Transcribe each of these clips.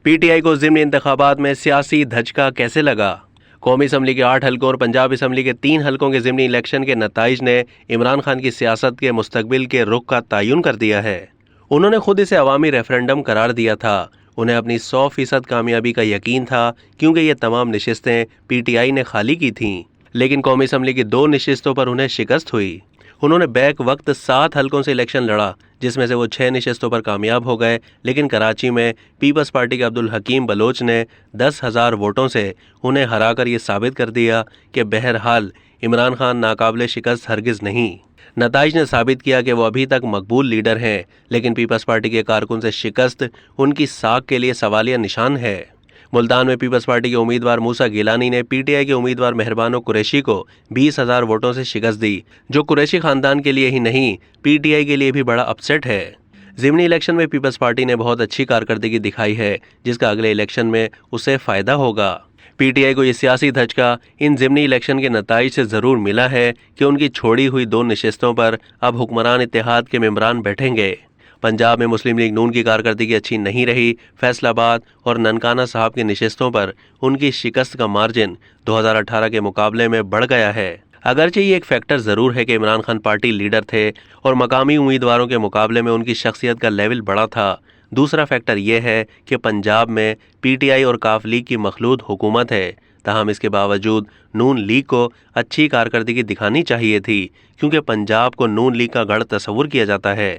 PTI को ज़िमनी इंतखाबात में सियासी धचका कैसे लगा? कौमी असम्बली के 8 हलकों और पंजाब असम्बली के 3 हलकों के ज़िमनी इलेक्शन के नताइज ने इमरान खान की सियासत के मुस्तकबिल के रुख का तयन कर दिया है। उन्होंने खुद इसे अवामी रेफरेंडम करार दिया था। उन्हें अपनी 100% कामयाबी का यकीन था, क्योंकि ये तमाम नशिस्तें PTI ने खाली की थीं। लेकिन कौमी असम्बली की 2 नशिस्तों पर उन्हें शिकस्त हुई। उन्होंने बैक वक्त 7 हलकों से इलेक्शन लड़ा, जिसमें से वो 6 नशिस्तों पर कामयाब हो गए। लेकिन कराची में पीपल्स पार्टी के अब्दुल हकीम बलोच ने 10,000 वोटों से उन्हें हराकर ये साबित कर दिया कि बहरहाल इमरान खान नाकाबिले शिकस्त हरगिज़ नहीं। नताइज ने साबित किया कि वो अभी तक मकबूल लीडर हैं, लेकिन पीपल्स पार्टी के कारकुन से शिकस्त उनकी साख के लिए सवालिया निशान है। मुल्तान में पीपल्स पार्टी के उम्मीदवार मूसा गिलानी ने PTI के उम्मीदवार मेहरबानो कुरैशी को 20,000 वोटों से शिकस्त दी, जो कुरैशी खानदान के लिए ही नहीं PTI के लिए भी बड़ा अपसेट है। ज़िमनी इलेक्शन में पीपल्स पार्टी ने बहुत अच्छी कारकर्दगी दिखाई है, जिसका अगले इलेक्शन में उसे फ़ायदा होगा। PTI को ये सियासी धचका इन ज़िमनी इलेक्शन के नताइज से ज़रूर मिला है कि उनकी छोड़ी हुई 2 नशिस्तों पर अब हुक्मरान इत्तेहाद के मेंबरान बैठेंगे। पंजाब में मुस्लिम लीग नून की कारकर्दगी अच्छी नहीं रही। फैसलाबाद और ननकाना साहब की नशिस्तों पर उनकी शिकस्त का मार्जिन 2018 के मुकाबले में बढ़ गया है। अगरचे ये एक फैक्टर ज़रूर है कि इमरान खान पार्टी लीडर थे और मकामी उम्मीदवारों के मुकाबले में उनकी शख्सियत का लेवल बड़ा था। दूसरा फैक्टर यह है कि पंजाब में PTI और काफ लीग की मखलूत हुकूमत है। ताहम इसके बावजूद नून लीग को अच्छी कारकर्दगी दिखानी चाहिए थी, क्योंकि पंजाब को नून लीग का गढ़ तस्वुर किया जाता है।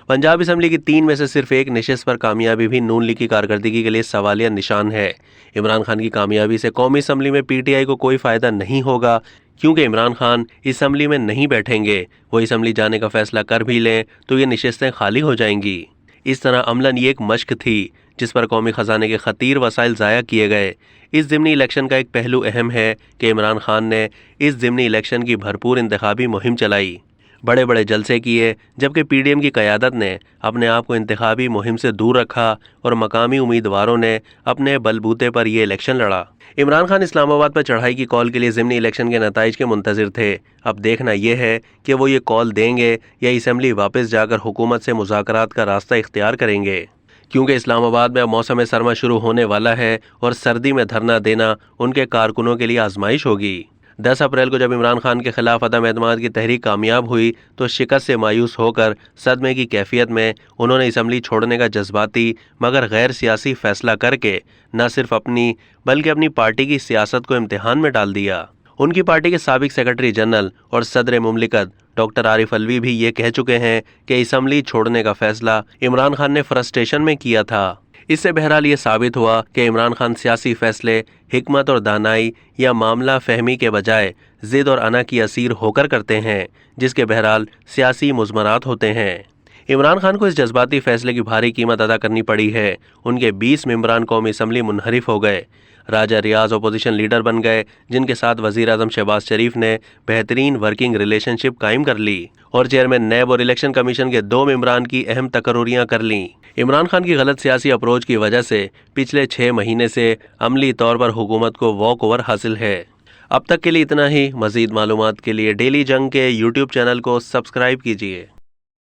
पंजाब असम्बली की 3 में से सिर्फ एक नशिस्त पर कामयाबी भी नून लीग की कारकर्दगी के लिए सवालिया निशान है। इमरान खान की कामयाबी से कौमी असम्बली में PTI को कोई फ़ायदा नहीं होगा, क्योंकि इमरान खान असम्बली में नहीं बैठेंगे। वो असम्बली जाने का फैसला कर भी लें तो ये नशिस्तें खाली हो जाएंगी। इस तरह अमलन ये एक मश्क थी जिस पर कौमी ख़जाने के खतीर वसाइल ज़ाया किए गए। इस ज़िमनी इलेक्शन का एक पहलू अहम है कि इमरान खान ने इस ज़िमनी इलेक्शन की भरपूर इंतखाबी मुहिम चलाई, बड़े बड़े जलसे किए, जबकि PDM की क़यादत ने अपने आप को इंतखाबी मुहिम से दूर रखा और मकामी उम्मीदवारों ने अपने बलबूते पर यह इलेक्शन लड़ा। इमरान खान इस्लामाबाद पर चढ़ाई की कॉल के लिए ज़िमनी इलेक्शन के नताइज के मुंतज़िर थे। अब देखना यह है कि वो ये कॉल देंगे या असम्बली वापस जाकर हुकूमत से मुज़ाकरात का रास्ता इख्तियार करेंगे, क्योंकि इस्लामाबाद में अब मौसम सरमा शुरू होने वाला है और सर्दी में धरना देना उनके कारकुनों के लिए आजमाइश होगी। 10 अप्रैल को जब इमरान खान के खिलाफ अदम एतमाद की तहरीक कामयाब हुई तो शिकस्त से मायूस होकर सदमे की कैफियत में उन्होंने असम्बली छोड़ने का जज्बाती मगर गैर सियासी फैसला करके न सिर्फ अपनी बल्कि अपनी पार्टी की सियासत को इम्तिहान में डाल दिया। उनकी पार्टी के साबिक सेक्रेटरी जनरल और सदर मुमलिकत डॉक्टर आरिफ अलवी भी ये कह चुके हैं कि असम्बली छोड़ने का फैसला इमरान खान ने फ्रस्ट्रेशन में किया था। इससे बहरहाल ये साबित हुआ कि इमरान खान सियासी फैसले हिकमत और दानाई या मामला फहमी के बजाय ज़िद और अना की असीर होकर करते हैं, जिसके बहरहाल सियासी मुज़मरात होते हैं। इमरान खान को इस जज्बाती फैसले की भारी कीमत अदा करनी पड़ी है। उनके 20 मेंबरान कौमी असम्बली मुनहरिफ हो गए। राजा रियाज अपोजिशन लीडर बन गए, जिनके साथ वज़ीर आज़म शहबाज शरीफ ने बेहतरीन वर्किंग रिलेशनशिप कायम कर ली और चेयरमैन नैब और इलेक्शन कमीशन के 2 मेंबरान की अहम तकर्रुरियां कर लीं। इमरान खान की गलत सियासी अप्रोच की वजह से पिछले 6 महीने से अमली तौर पर हुकूमत को वॉक ओवर हासिल है। अब तक के लिए इतना ही। मज़ीद मालूमात के लिए डेली जंग के YouTube चैनल को सब्सक्राइब कीजिए।